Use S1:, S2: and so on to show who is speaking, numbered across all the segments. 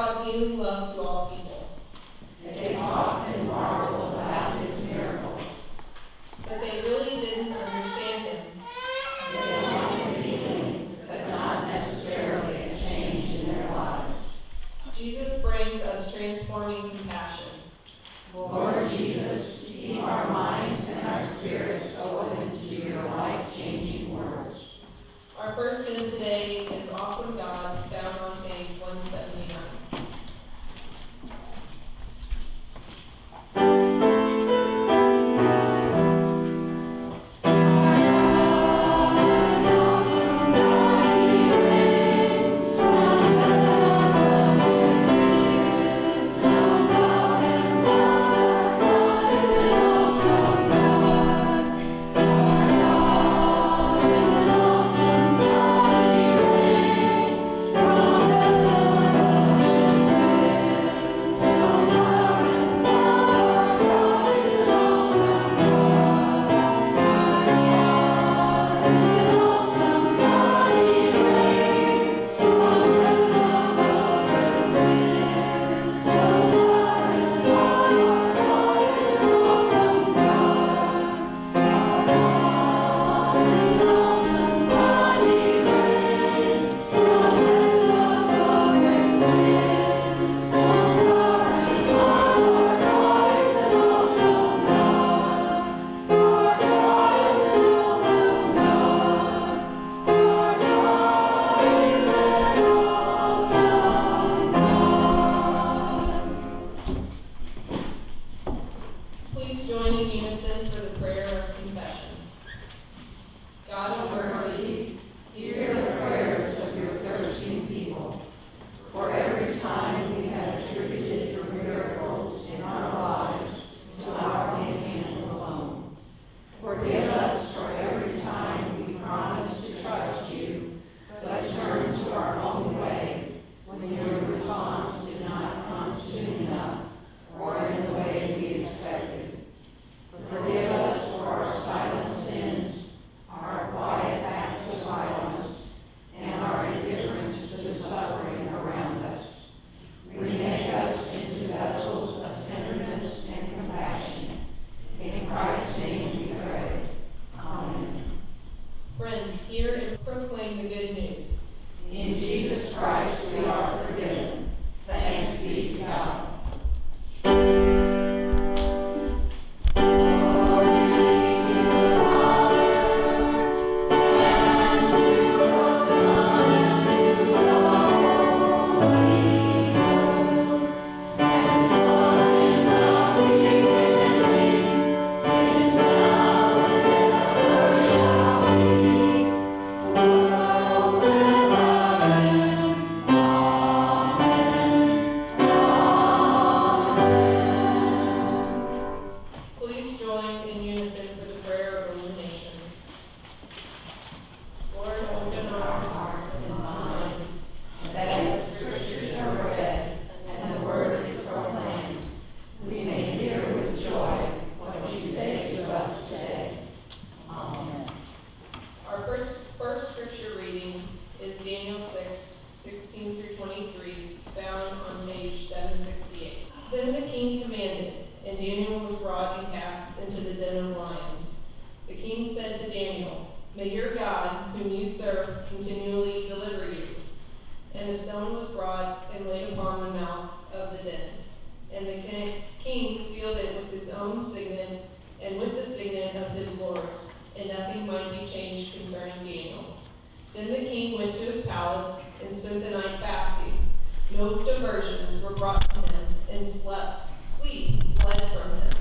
S1: about healing love to all people.
S2: They talked and marveled about his miracles.
S1: But they really didn't understand him.
S2: They wanted healing, but not necessarily a change in their lives.
S1: Jesus brings us transforming compassion.
S2: Lord Jesus, keep our minds and our spirits open to your life-changing words.
S1: Our first hymn today is Awesome God, found on page 179. Please join in unison for the prayer of confession. God of mercy,
S2: hear the prayers of your thirsting people. For every time we have attributed your miracles in our lives to our own hands alone. Forgive us for every time we promise to trust you, but turn to our own way when your response did not come soon enough or in the way we expected. Forgive us for our silent sins, our quiet acts of violence, and our indifference to the suffering around us. Remake us into vessels of tenderness and compassion. In Christ's name we pray. Amen.
S1: Friends, hear and proclaim the good news.
S2: In Jesus Christ we are forgiven. Thanks be to God.
S1: Please join in unison for the prayer of illumination. Lord, open our hearts and minds,
S2: That as the scriptures are read and the word is proclaimed, we may hear with joy what you say to us today. Amen.
S1: Our first scripture reading is Daniel 6:16 through 23, found on page 768. Then the king commanded, and Daniel was brought and cast into the den of lions. The king said to Daniel, "May your God, whom you serve, continually deliver you." And a stone was brought and laid upon the mouth of the den. And the king sealed it with his own signet and with the signet of his lords, and nothing might be changed concerning Daniel. Then the king went to his palace and spent the night fasting. No diversions were brought to him, and sleep fled from him.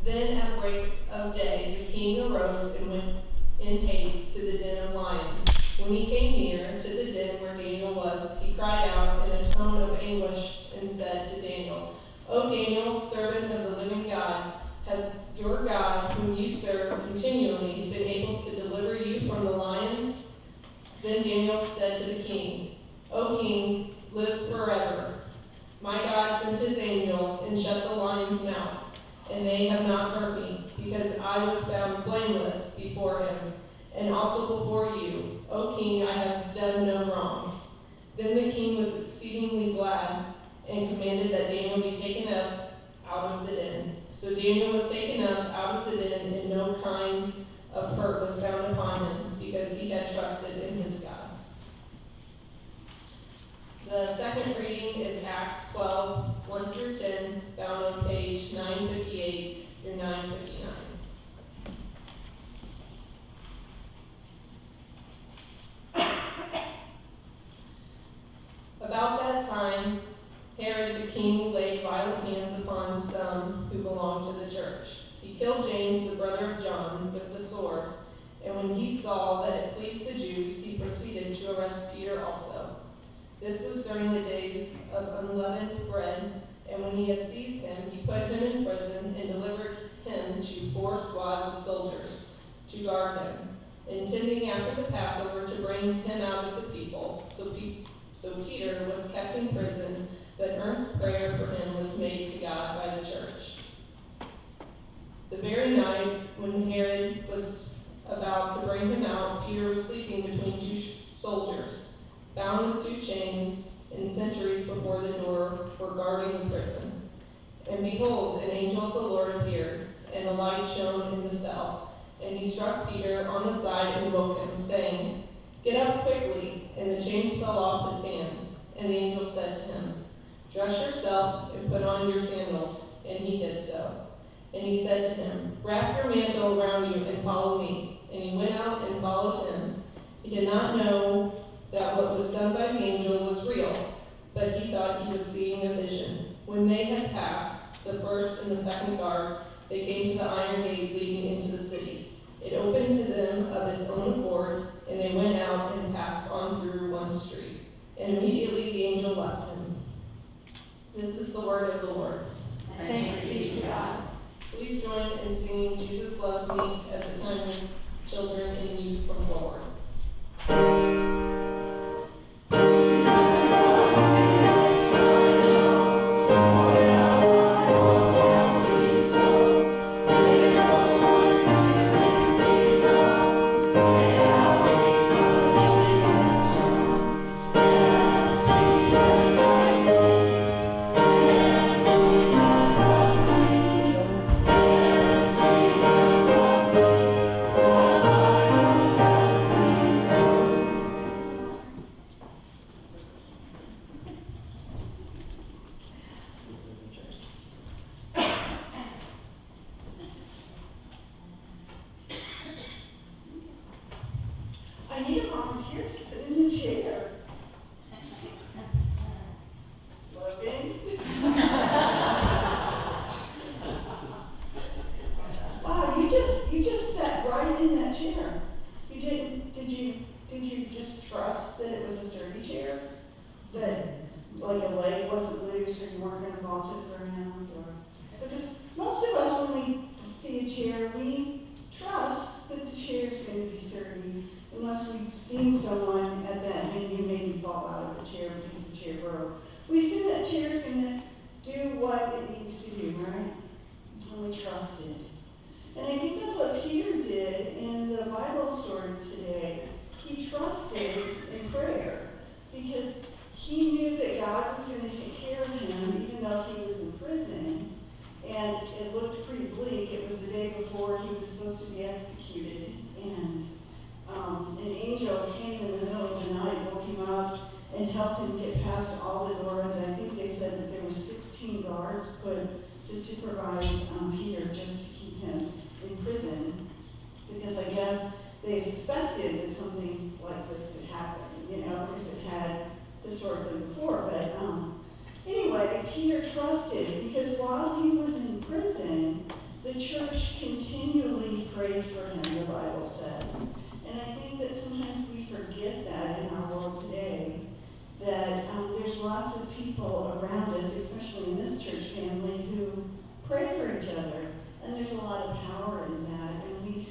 S1: Then at break of day the king arose and went in haste to the den of lions. When he came near to the den where Daniel was, he cried out in a tone of anguish and said to Daniel, "O Daniel, servant of the living God, has your God, whom you serve continually, been able to deliver you from the lions?" Then Daniel said to the king, "O king, live forever. My God sent his angel and shut the lions' mouths, and they have not hurt me, because I was found blameless before him, and also before you. O king, I have done no wrong." Then the king was exceedingly glad, and commanded that Daniel be taken up out of the den. So Daniel was taken up out of the den, and no kind of hurt was found upon him, because he had trusted in his God. The second reading is Acts 12, 1 through 10, found on page 958 through 959. About that time, Herod the king laid violent hands upon some who belonged to the church. He killed James, the brother of John, with the sword, and when he saw that it pleased the Jews, he proceeded to arrest Peter also. This was during the days of unleavened bread, and when he had seized him, he put him in prison and delivered him to 4 squads of soldiers to guard him, intending after the Passover to bring him out of the people. So Peter was kept in prison, but earnest prayer for him was made to God by the church. The very night when Herod was about to bring him out, Peter was sleeping between 2 soldiers, bound with 2 chains, and sentries before the door were guarding the prison. And behold, an angel of the Lord appeared, and a light shone in the cell. And he struck Peter on the side and woke him, saying, "Get up quickly." And the chains fell off his hands. And the angel said to him, "Dress yourself and put on your sandals." And he did so. And he said to him, "Wrap your mantle around you and follow me." And he went out and followed him. He did not know that what was done by the angel was real, but he thought he was seeing a vision. When they had passed the first and the second guard, they came to the iron gate leading into the city. It opened to them of its own accord, and they went out and passed on through one street. And immediately the angel left him. This is the word of the Lord.
S2: Thanks be to God.
S1: Please join in singing "Jesus Loves Me" as the time of children and youth come forward.
S3: I need a volunteer to sit in the chair. Logan? Wow, you just sat right in that chair. You did you just trust that it was a sturdy chair? That like a leg wasn't loose or you weren't going to fall to the ground? Or because most of us, when we see a chair, we trust that the chair is going to be sturdy. Unless we've seen someone at that venue maybe fall out of the chair because the chair broke. We assume that chair is going to do what it needs to do, right? And we trust it. And I think that's what Peter did in the Bible story today. He trusted in prayer because he knew that God was going to take care of him even though he was in prison. And it looked pretty bleak. It was the day before he was supposed to be executed. And an angel came in the middle of the night, woke him up, and helped him get past all the doors. I think they said that there were 16 guards put to supervise Peter just to keep him in prison, because I guess they suspected that something like this could happen, because it had historically before. But anyway, Peter trusted, because while he was in prison, the church continually prayed for him, the Bible says. And I think that sometimes we forget that in our world today, that there's lots of people around us, especially in this church family, who pray for each other. And there's a lot of power in that. And we've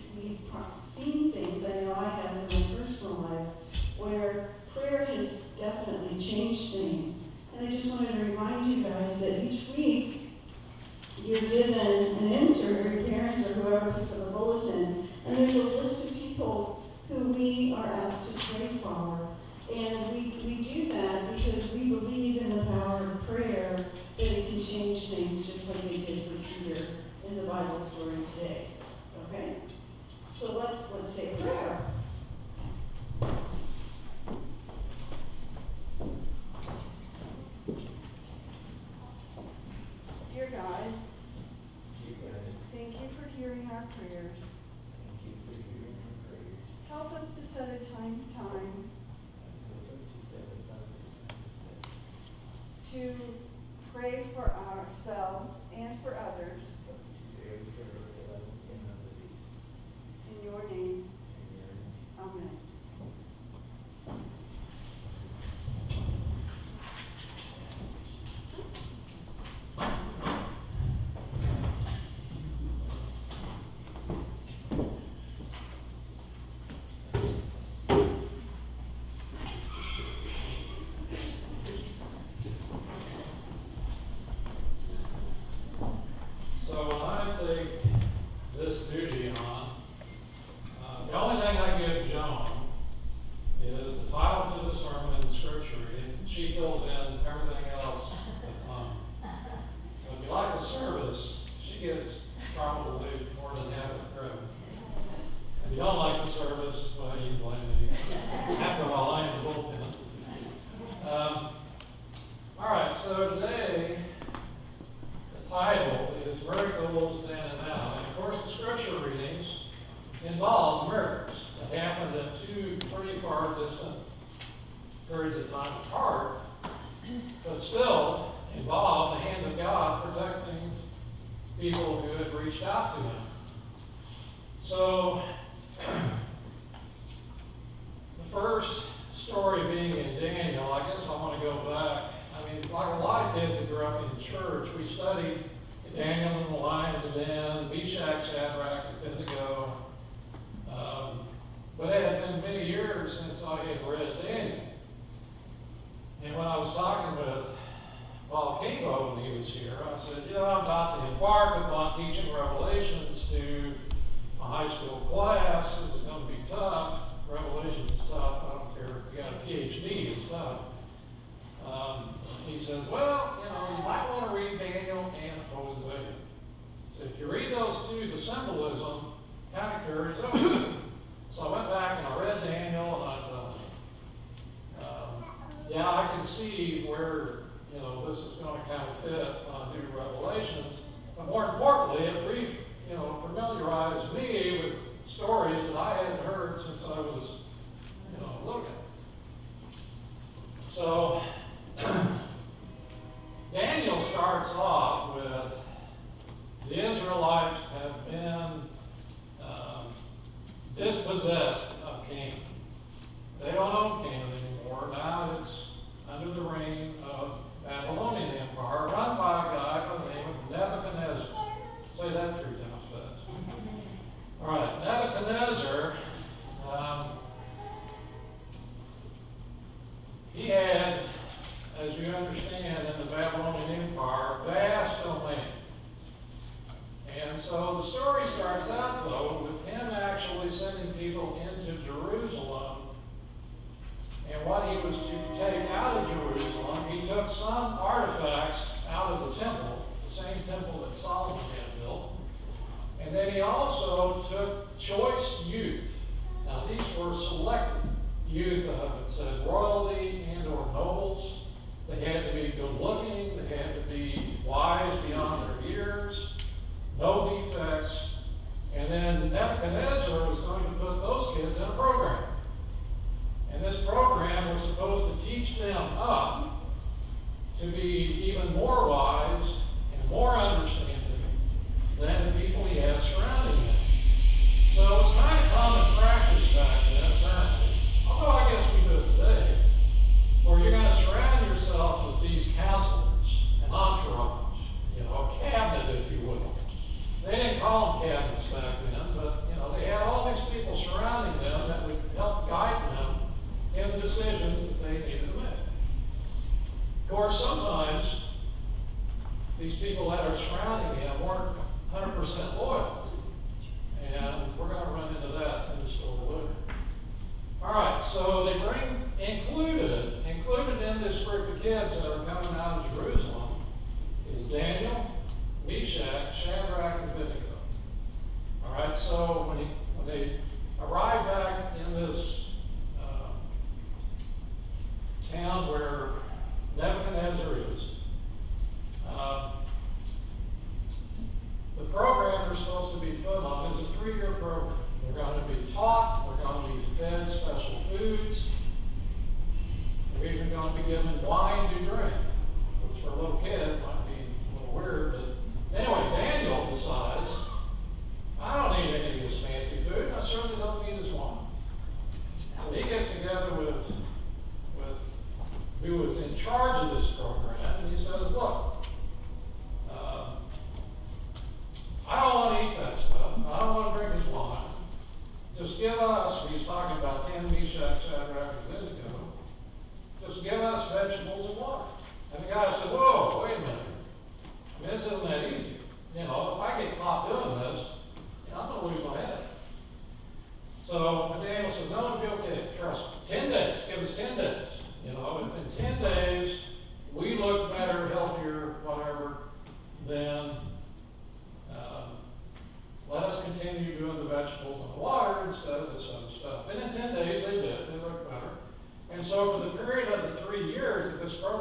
S3: seen things, I know I have in my personal life, where prayer has definitely changed things. And I just wanted to remind you guys that each week you're given an insert, or your parents or whoever picks up a bulletin, and there's a list of people who we are asked to pray for. And we do that because we believe in the power of prayer to pray for ourselves and for others. In your name. Amen.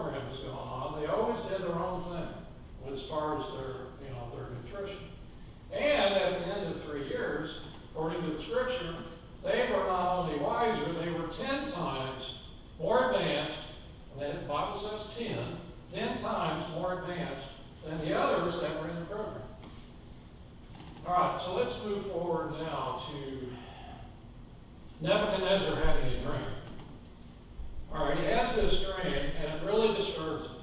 S4: program was going on, they always did their own thing as far as their nutrition. And at the end of 3 years, according to the scripture, they were not only wiser, they were 10 times more advanced, and the Bible says 10 times more advanced than the others that were in the program. All right, so let's move forward now to Nebuchadnezzar having a dream. All right, he has this dream, and it really disturbs him.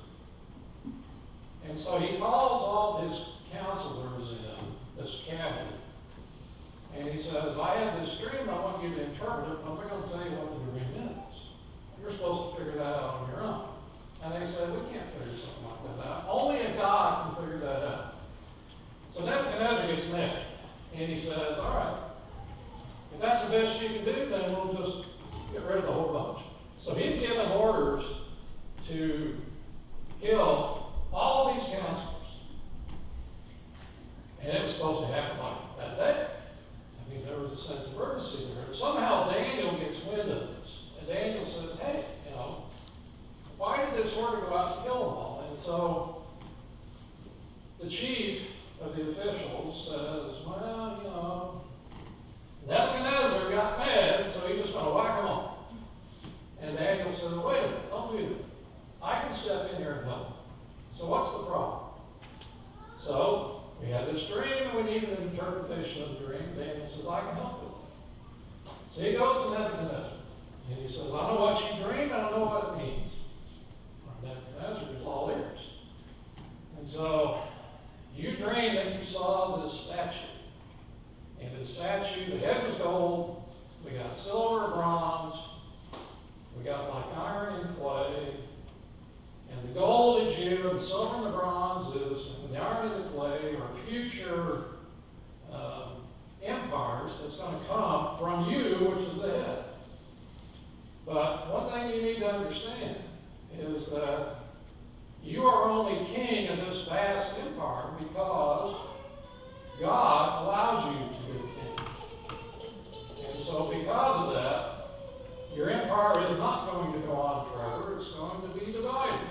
S4: And so he calls all his counselors in, this cabinet, and he says, I have this dream, I want you to interpret it, but I'm not going to tell you what the dream is. You're supposed to figure that out on your own. And they said, we can't figure something like that out. Only a God can figure that out. So Nebuchadnezzar gets mad, and he says, all right, if that's the best you can do, then we'll just get rid of the whole bunch. So he'd given orders to kill all of these counselors. And it was supposed to happen like that day. I mean, there was a sense of urgency there. Somehow Daniel gets wind of this. And Daniel says, hey, why did this order go out to kill them all? And so the chief of the officials says, well, Nebuchadnezzar got mad, so he's just going to whack them all. And Daniel said, wait a minute, don't do that. I can step in here and help. So what's the problem? So we had this dream, and we need an interpretation of the dream. Daniel says, I can help with it. So he goes to Nebuchadnezzar, and he says, I know what you dreamed, I don't know what it means. Nebuchadnezzar is all ears. And so you dreamed that you saw this statue. And the statue, the head was gold, we got silver, bronze, we got like iron and clay, and the gold is you, and the silver and the bronze is, and the iron and the clay are future empires that's going to come from you, which is the head. But one thing you need to understand is that you are only king of this vast empire because God allows you to be king. And so because of that, your empire is not going to go on forever. It's going to be divided.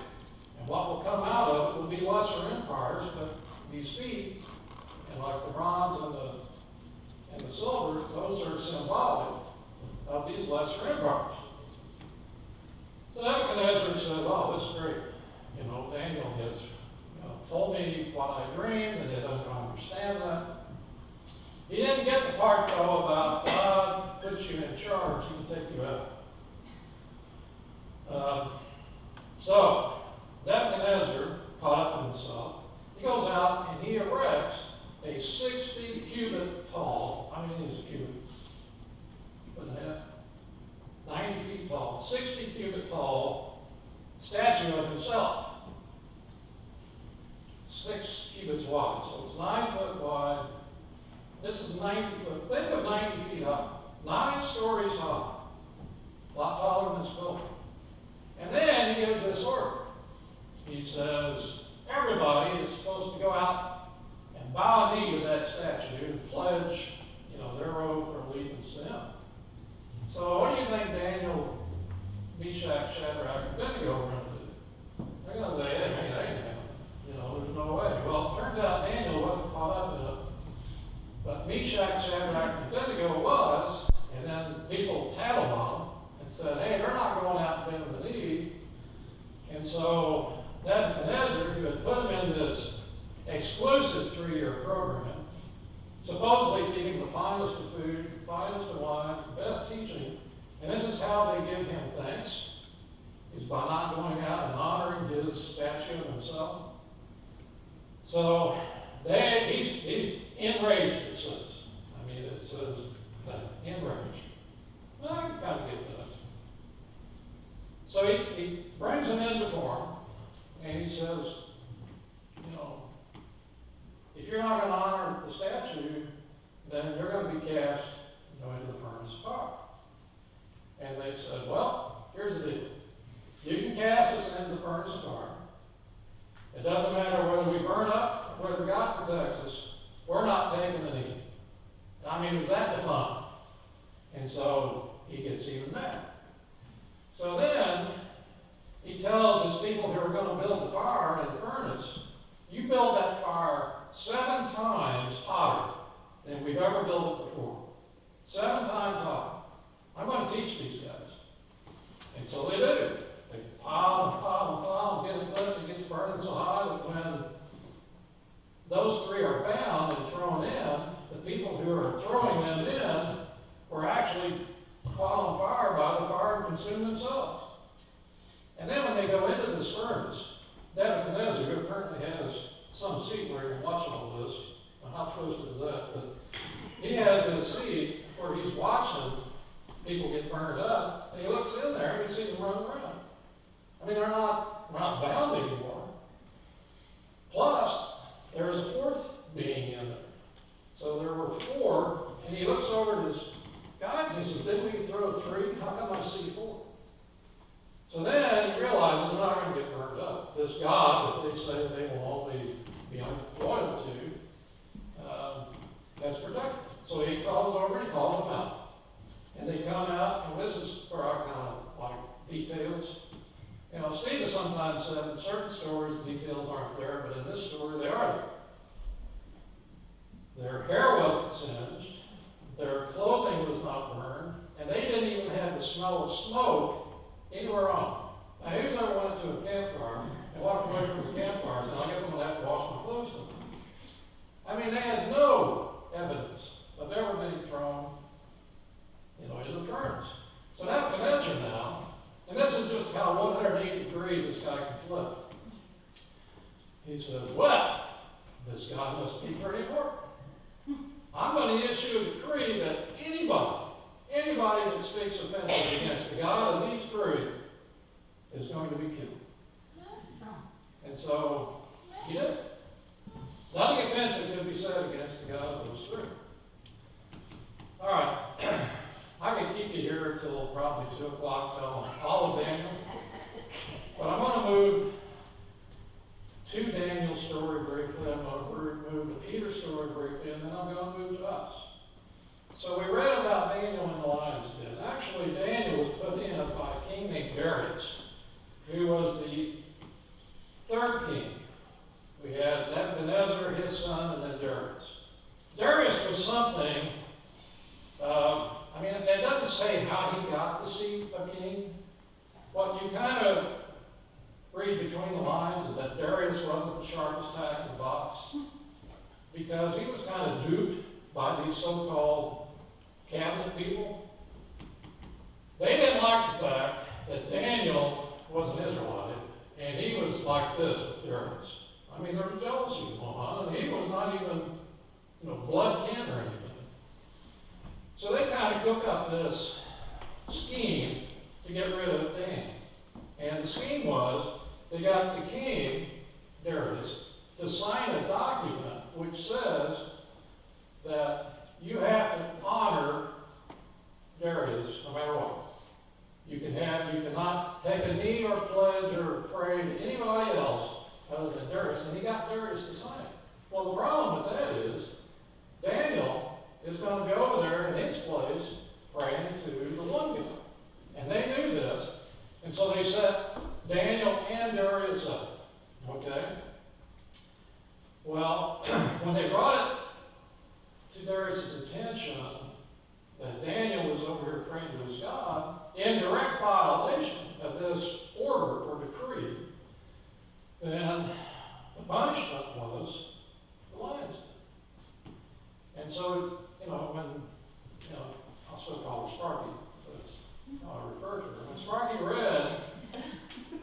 S4: And what will come out of it will be lesser empires, but these feet, and like the bronze and the silver, those are symbolic of these lesser empires. So Nebuchadnezzar said, oh, this is great. Daniel has told me what I dreamed, and they don't understand that. He didn't get the part, though, about God puts you in charge, he can take you out. So Nebuchadnezzar, caught up in himself, he goes out and he erects a 60-cubit tall, how many is a cubit? 90 feet tall, 60-cubit tall statue of himself. 6 cubits wide, so it's 9 foot wide. This is 90 foot. Think of 90 feet high, 9 stories high, a lot taller than this building. And then he gives this order. He says, everybody is supposed to go out and bow a knee to that statue and pledge, their oath or allegiance to him. So what do you think Daniel, Meshach, Shadrach, and Abednego are going to do? They're going to say, hey, man, that ain't happening. There's no way. Well, it turns out Daniel wasn't caught up in it. But Meshach, Shadrach, and Abednego was, and then people tattled on them and said, hey, they're not going out and bending the knee. And so Nebuchadnezzar, who had put them in this exclusive 3-year program, supposedly feeding the finest of foods, the finest of wines, the best teaching, and this is how they give him thanks, is by not going out and honoring his statue of himself. So he's enraged, it says. I mean, it says enraged. Well, I can kind of get that. So he brings him in before him, and he says, if you're not going to honor the statue, then you're going to be cast into the furnace of fire. And they said, well, here's the deal. You can cast us into the furnace of fire. It doesn't matter whether we burn up or whether God protects us. We're not taking the knee. I mean, was that the fun? And so he gets even mad. So then he tells his people who are build that fire 7 times hotter than we've ever built it before. 7 times hotter. I'm going to teach these guys. And so they do. They pile and pile and pile and get it lit. It gets burning so high that when those 3 are bound and thrown in, the people who are throwing them in were actually caught on fire by the fire and consumed themselves. And then when they go into this furnace, Nebuchadnezzar, who apparently has some seat where he can watch all this, and how twisted is that, but he has this seat where he's watching people get burned up, and he looks in there and he sees them run around. I mean, they're not bound anymore. Plus, there's a 4th being in there. So there were 4, and he looks over at his guys and he says, didn't we throw 3? How come I see 4? So then he realizes they're not going to get burned up. This God that they say they will only be loyal to has protected them. So he calls over and he calls them out. And they come out, and this is where I kind of like details. You know, Steve has sometimes said in certain stories the details aren't there, but in this story they are there. Their hair wasn't singed, their clothing was not burned, and they didn't even have the smell of smoke anywhere on. Now, who's ever went to a campfire and walked away from the campfire and said, I guess I'm going to have to wash my clothes tonight? I mean, they had no evidence of ever being thrown, into the furnace. So Nebuchadnezzar now, and this is just how 180 degrees this guy can flip. He says, well, this God must be pretty important. I'm going to issue a decree that anybody that speaks offensively against the God of these 3 is going to be killed. And so he did. Nothing offensive could be said against the God of those 3. All right. I could keep you here until probably 2 o'clock telling all of Daniel. But I'm going to move to Daniel's story briefly. I'm going to move to Peter's story briefly, and then I'm going to move to us. So we read about Daniel in the lion's den. Actually, Daniel was put in by a king named Darius, who was the 3rd king. We had Nebuchadnezzar, his son, and then Darius. Darius was something, it doesn't say how he got the seat of king. What you kind of read between the lines is that Darius wasn't the sharpest tack in the box, because he was kind of duped by these so-called cabinet people. They didn't like the fact that Daniel was an Israelite, and he was like this with Darius. I mean, there was jealousy going on, and he was not even, blood kin or anything. So they kind of cook up this scheme to get rid of Daniel. And the scheme was, they got the king, Darius, to sign a document which says that you have to honor Darius no matter what. You cannot take a knee or pledge or pray to anybody else other than Darius. And he got Darius to sign it. Well, the problem with that is, Daniel is going to go over there in his place praying to the one God. And they knew this. And so they set Daniel and Darius up. Okay? Well, when they brought it to Darius' attention that Daniel was over here praying to his God in direct violation of this order or decree, then the punishment was the lion's den. And so, I'll still call her Sparky, that's how I refer to her. When Sparky read,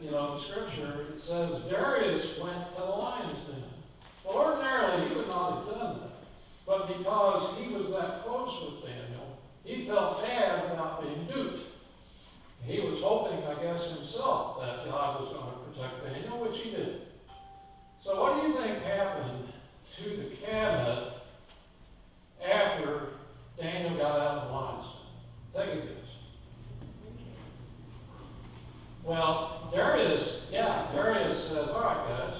S4: the scripture, it says Darius went to the lion's den. Well, ordinarily, he would not have done that. But because he was that close with Daniel, he felt bad about being duped. He was hoping, I guess, himself that God was going to protect Daniel, which he did. So what do you think happened to the cabinet after Daniel got out of the lion's den? Take a guess. Well, Darius says, all right, guys,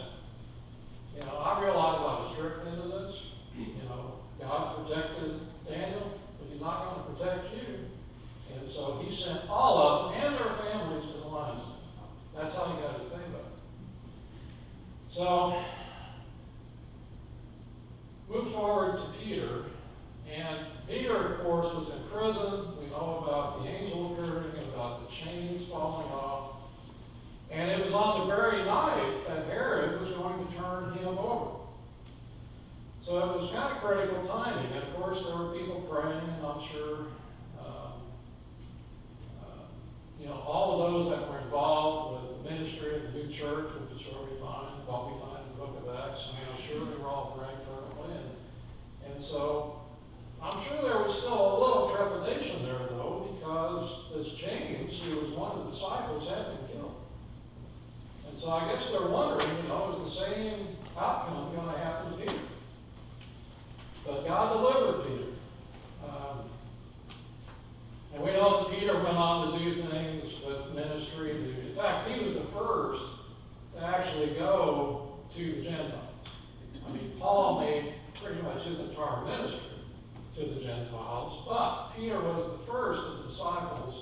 S4: I realize I was tricked into this. God protected Daniel, but he's not going to protect you. And so he sent all of them and their families to the lion's den. That's how he got his payback. So forward to Peter, and Peter, of course, was in prison. We know about the angel appearing and about the chains falling off. And it was on the very night that Herod was going to turn him over. So it was kind of critical timing. And of course, there were people praying, and I'm sure, all of those that were involved with the ministry of the new church, which is where we find, what we find in the book of Acts. I'm sure they were all praying fervently. And so I'm sure there was still a little trepidation there, though, because this James, who was one of the disciples, had been killed. And so I guess they're wondering, is the same outcome going to happen to Peter? But God delivered Peter. And we know that Peter went on to do things with ministry. In fact, he was the first to actually go to the Gentiles. I mean, Paul made pretty much his entire ministry to the Gentiles, but Peter was the first of the disciples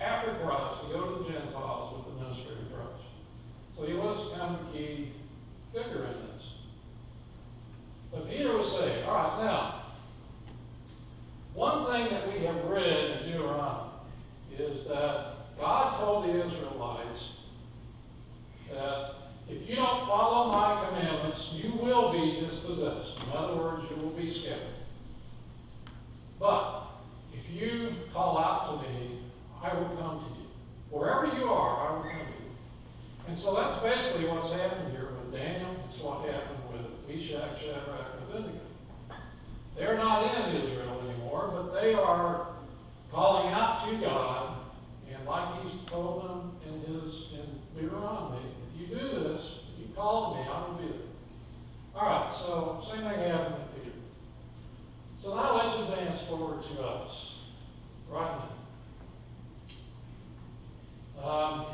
S4: after Christ to go to the Gentiles with the ministry of Christ. So he was kind of a key figure in this. But Peter was saying, all right, now, one thing that we have read in Deuteronomy is that God told the Israelites that if you don't follow my commandments, you will be dispossessed. In other words, you will be scattered. But if you call out to me, I will come to you. Wherever you are, I will come to you. And so that's basically what's happened here with Daniel. It's what happened with Meshach, Shadrach, and Abednego. They're not in Israel anymore, but they are calling out to God, and like he's told them in Deuteronomy, if you do this, if you call to me, I will be there. All right, so same thing happened with Peter. So now let's advance forward to us right now.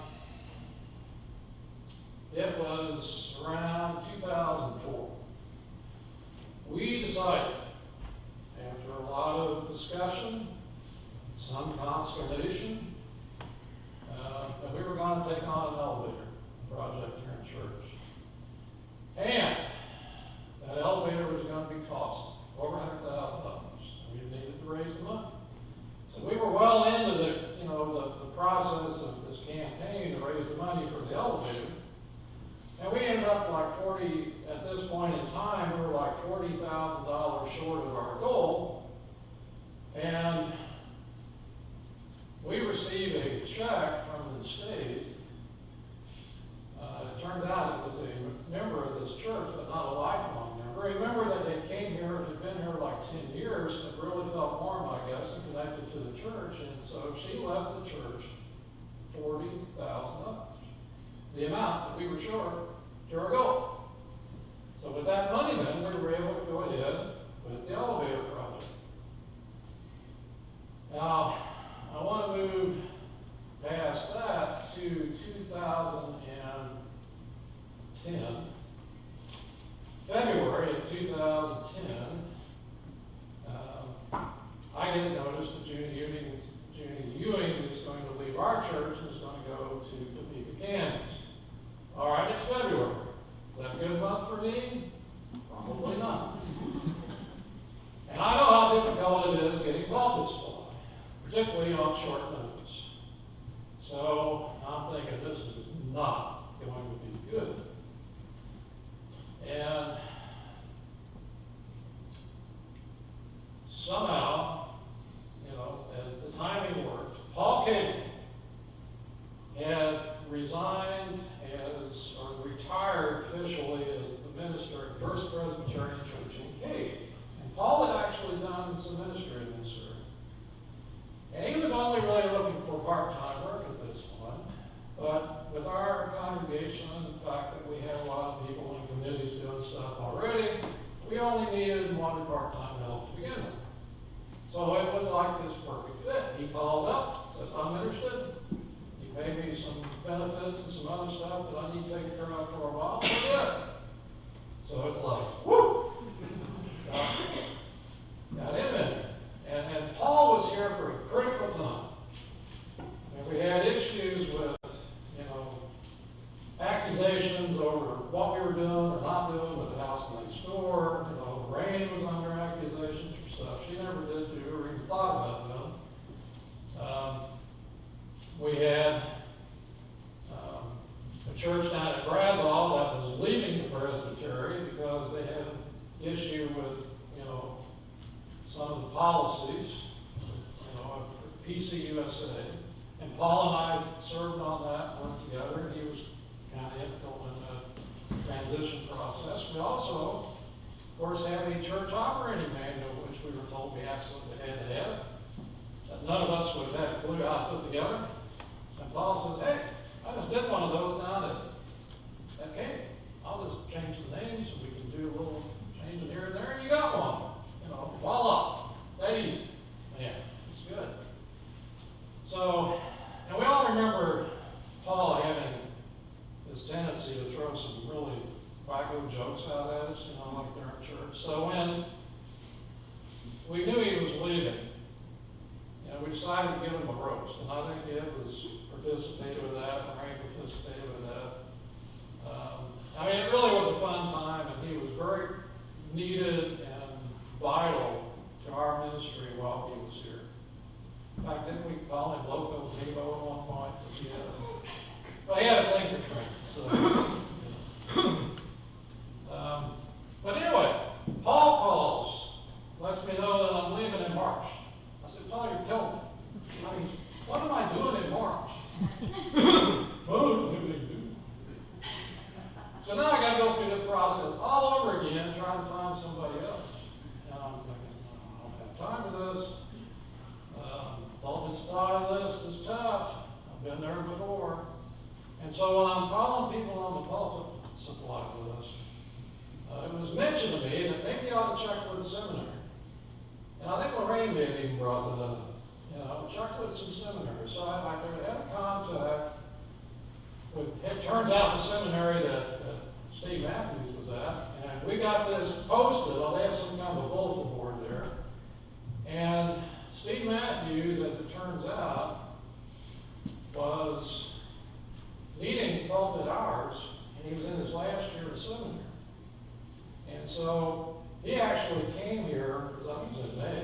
S4: It was around 2004. We decided, after a lot of discussion, some consternation, that we were going to take on an elevator project here in church. And that elevator was going to be costly, over $100,000. We needed to raise the money. So we were well into the process of this campaign to raise the money for the elevator. And we ended up at this point in time, we were like $40,000 short of our goal. And we received a check from the state. It turns out it was a member of this church, but not a lifelong member. A member that had came here, had been here like 10 years, and really felt warm, I guess, and connected to the church. And so she left the church $40,000. The amount that we were short to our goal. So with that money then, we were able to go ahead with the elevator project. Now, I want to move past that to 2010. February of 2010, I get notice that Junie Ewing is going to leave our church and is going to go to Topeka, Kansas. All right, it's February. Is that a good month for me? Probably not. And I know how difficult it is getting pulpit supply, particularly on short notice. So I'm thinking this is not going to be good. And somehow, as the timing worked, Paul Cagle had resigned or retired officially as the minister at First Presbyterian Church in Cade. And Paul had actually done some ministry in this area. And he was only really looking for part-time work at this point. But with our congregation and the fact that we had a lot of people in committees doing stuff already, we only needed one part-time help to begin with. So it was like this perfect fit. He calls up, says, I'm interested. You pay me some benefits and some other stuff that I need to take care of for a while. We're good. So it's like, whoo! Got him in. And Paul was here for a critical time. And we had issues with, accusations over what we were doing or not doing with the house next door. Rain was under seminary because they had issue with, some of the policies, of PCUSA. And Paul and I served on that, worked together, and he was kind of integral in the transition process. We also, of course, have a church operating manual, which we were told we absolutely had to have. That none of us would have had a clue how to put together. And Paul said, hey, I just did one of those down at Cape. I'll just change the names and we can do a little change here and there, and you got one. Voila. That easy. Man, it's good. So, and we all remember Paul having this tendency to throw some really wacko jokes out at us, like during church. So when we knew he was leaving, we decided to give him a roast. And I think Ed participated with that, Lorraine participated with that. It really was a fun time, and he was very needed and vital to our ministry while he was here. In fact, didn't we call him Loco Vivo at one point? He had a thing for trains. But anyway, Paul calls, lets me know that I'm leaving in March. I said, Paul, you're killing me. What am I doing in March? So now I got to go through this process all over again, trying to find somebody else. And I'm thinking, I don't have time for this. Pulpit supply list is tough. I've been there before. And so when I'm calling people on the pulpit supply list, it was mentioned to me that maybe I ought to check with the seminary. And I think Lorraine may have even brought that up. Check with some seminaries. So I had contact with, it turns out, the seminary that Steve Matthews was at, and we got this posted. They have some kind of a bulletin board there. And Steve Matthews, as it turns out, was needing pulpit hours, and he was in his last year of seminary. And so he actually came here, because I think it was in May,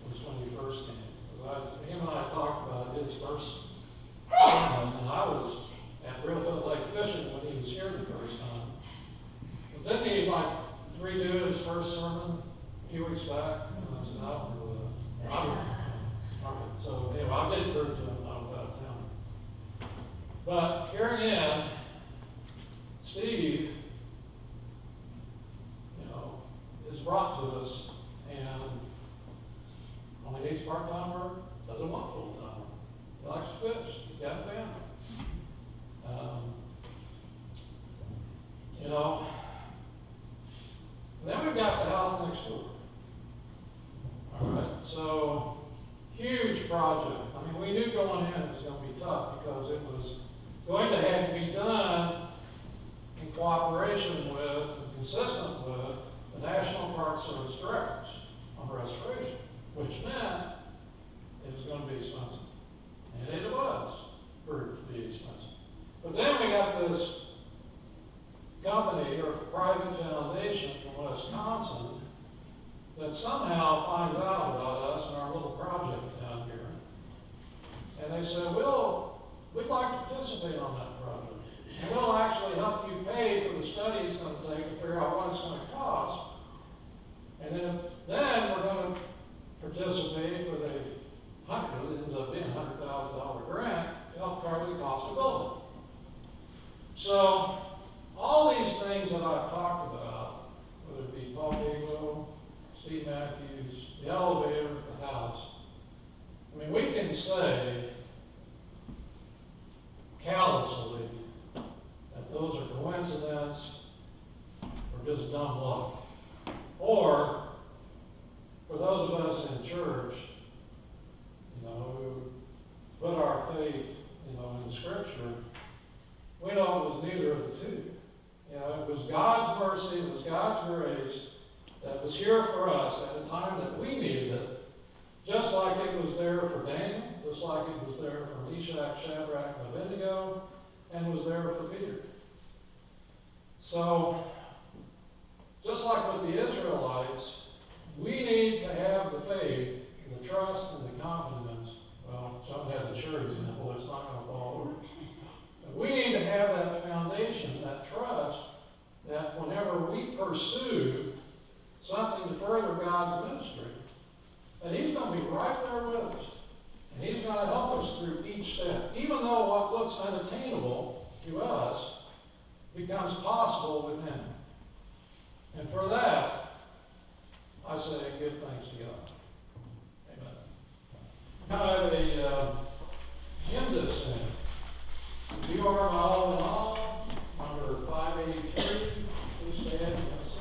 S4: was when he first came. Him and I talked about his first sermon, and I was at Real Foot Lake fishing when he was here the first time. But then he redo his first sermon a few weeks back, and I said, I don't know that. All right. So anyway, I did prove to him when I was out of town. But here again, Steve, is brought to us, and only needs part-time work, doesn't want full-time work. He likes to fish. He's got a family. Then we've got the house next door. All right, so huge project. We knew going in it was going to be tough because it was going to have to be done in cooperation with and consistent with the National Park Service directors on restoration, which meant it was going to be expensive. And it was proved to be expensive. But then we got this company or private foundation from Wisconsin that somehow finds out about us and our little project down here. And they said, we'd like to participate on that project. And we'll actually help you pay for the study it's going to take to figure out what it's going to cost. And then we're going to participate with it ended up being a $100,000 grant to help cover the cost of building. So all these things that I've talked about, whether it be Paul Gago, Steve Matthews, the elevator, the house, we can say callously that those are coincidence or just dumb luck. Or, for those of us in church, who put our faith, in Scripture, we know it was neither of the two. It was God's mercy, it was God's grace that was here for us at the time that we needed it, just like it was there for Daniel, just like it was there for Meshach, Shadrach, and Abednego, and was there for Peter. So, just like with the Israelites, we need to have the faith, the trust, and the confidence. Well, some have the cherries in it, well, it's not going to fall over. But we need to have that foundation, that trust, that whenever we pursue something to further God's ministry, and He's going to be right there with us. And He's going to help us through each step. Even though what looks unattainable to us becomes possible with Him. And for that, I say, give thanks to God. Amen. Kind of a hymn to sing. You are my all in all, number 583. Please stand and let's sing.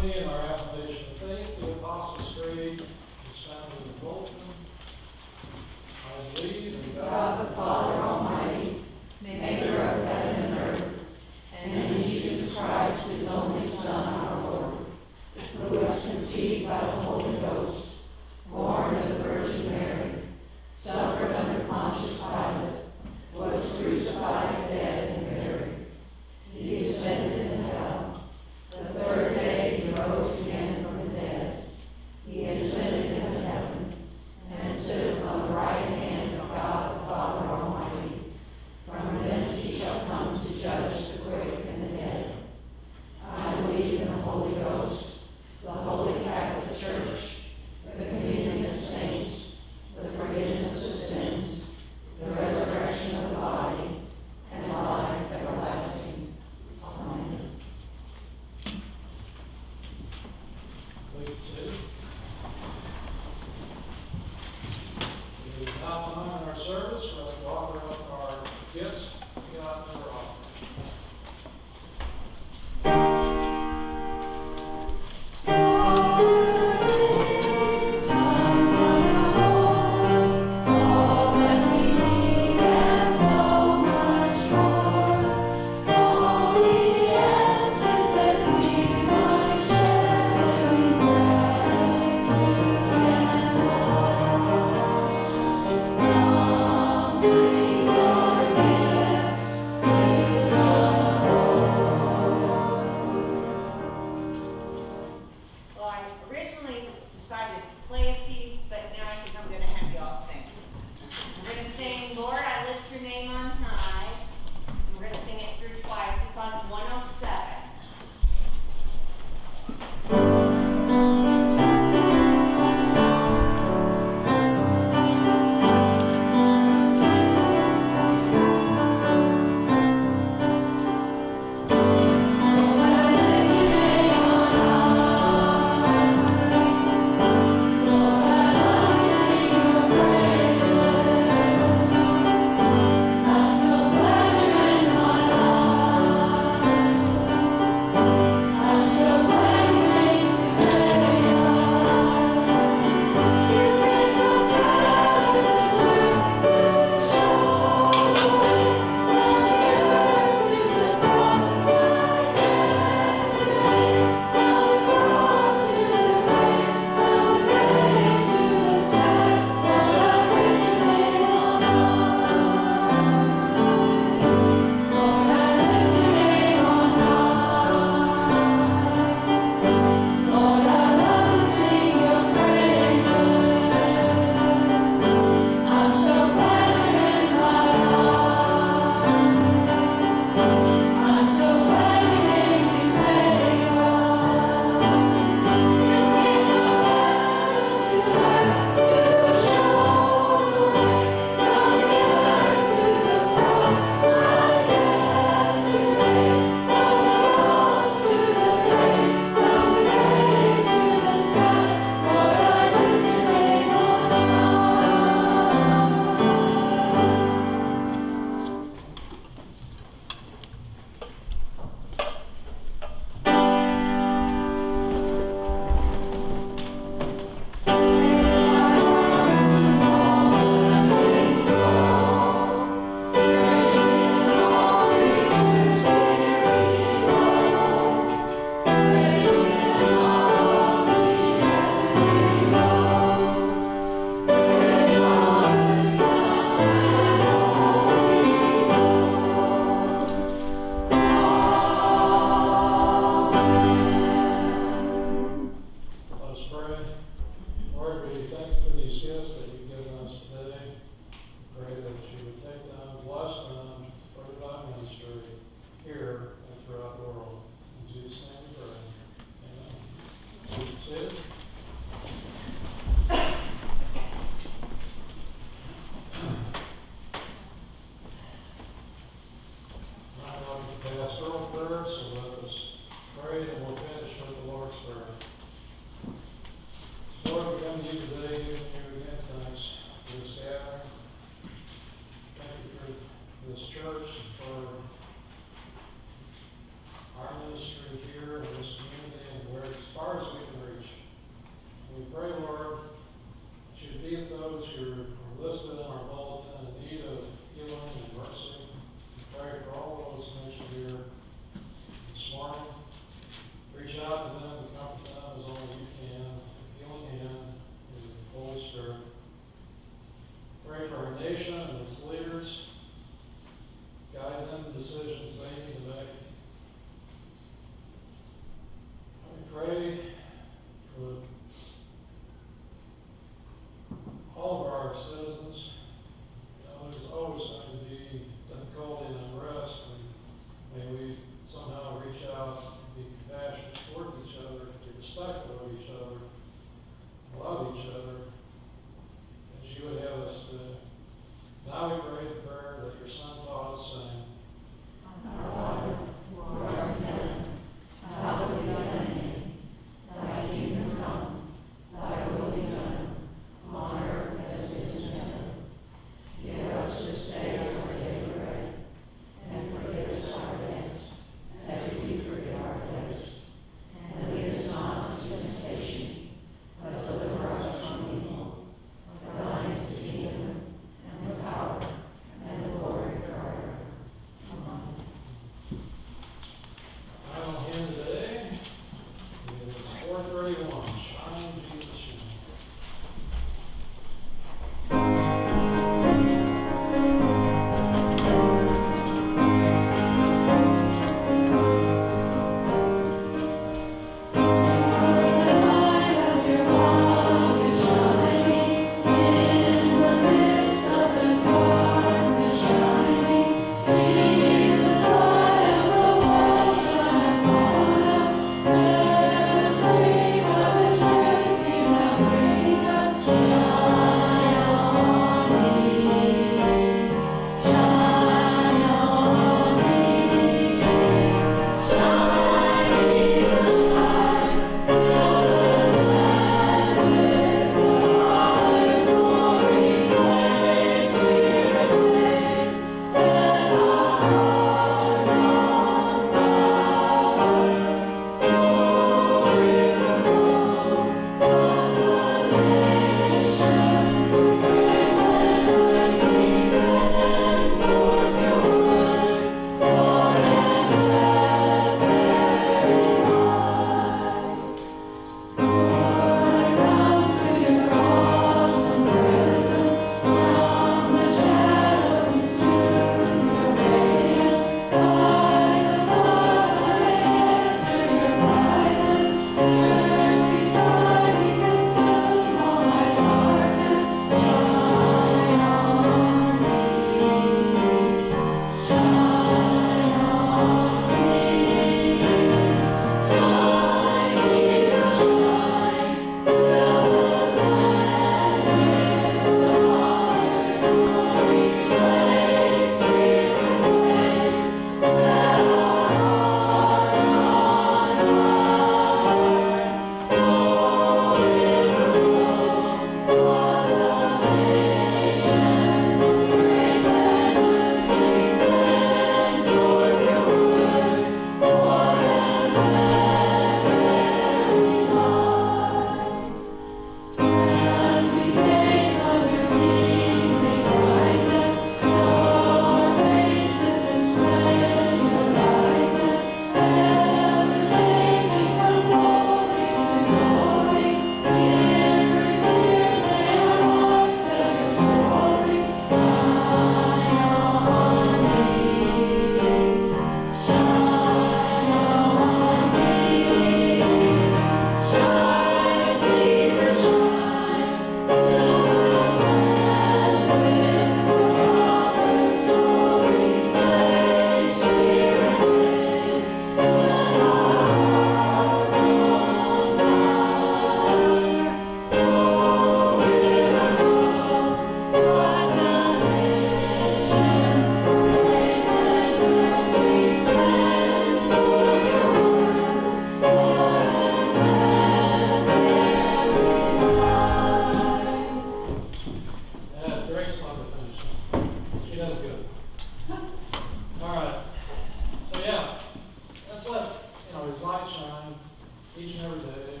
S4: each and every day.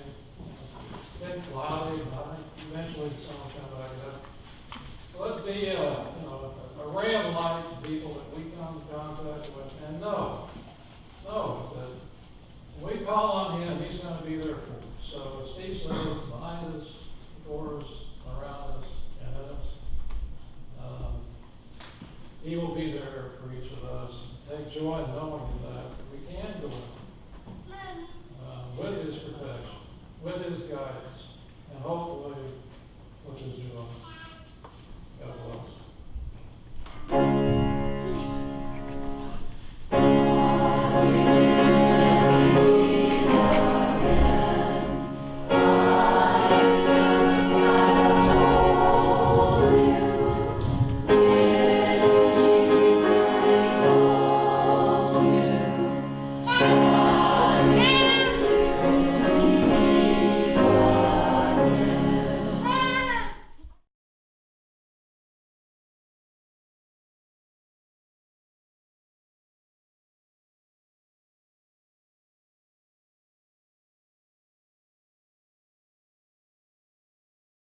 S4: It's been cloudy, and I think eventually the sun will come back up. So let's be a ray of light to people that we come in contact with, and know that when we call on Him, He's going to be there for us. So as Steve says, behind us, before us, around us, and in us, He will be there for each of us. Take joy in knowing that we can go with His protection, with His guidance, and hopefully with His joy.